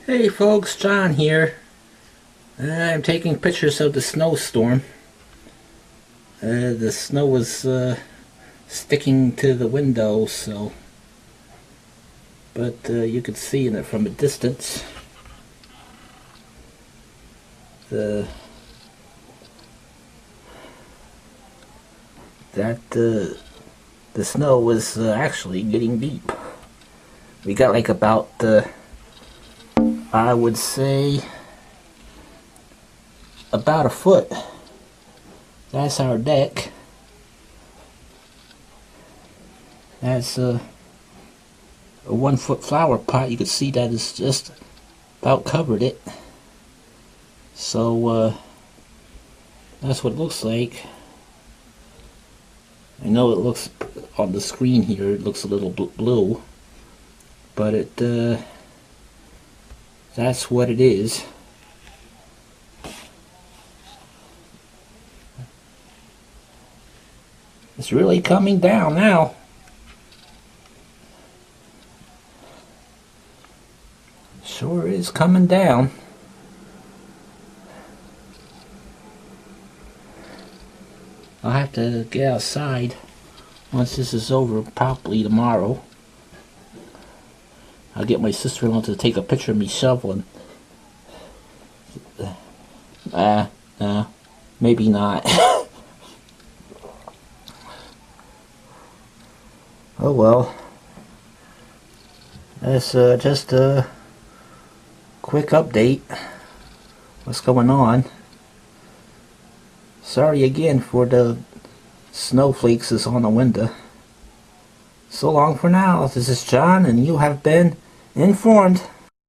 Hey folks, John here. I'm taking pictures of the snowstorm. The snow was sticking to the window, but you could see in it from a distance. The snow was actually getting deep. We got like about I would say about a foot. That's our deck. That's a 1 foot flower pot. You can see that it's just about covered it. So that's what it looks like. I know it looks on the screen here, it looks a little blue, but that's what it is. It's really coming down now. Sure is coming down. I'll have to get outside once this is over, probably tomorrow. I'll get my sister-in-law to take a picture of me shoveling. Maybe not. Oh well. That's just a quick update. What's going on? Sorry again for the snowflakes that's on the window. So long for now. This is John, and you have been informed.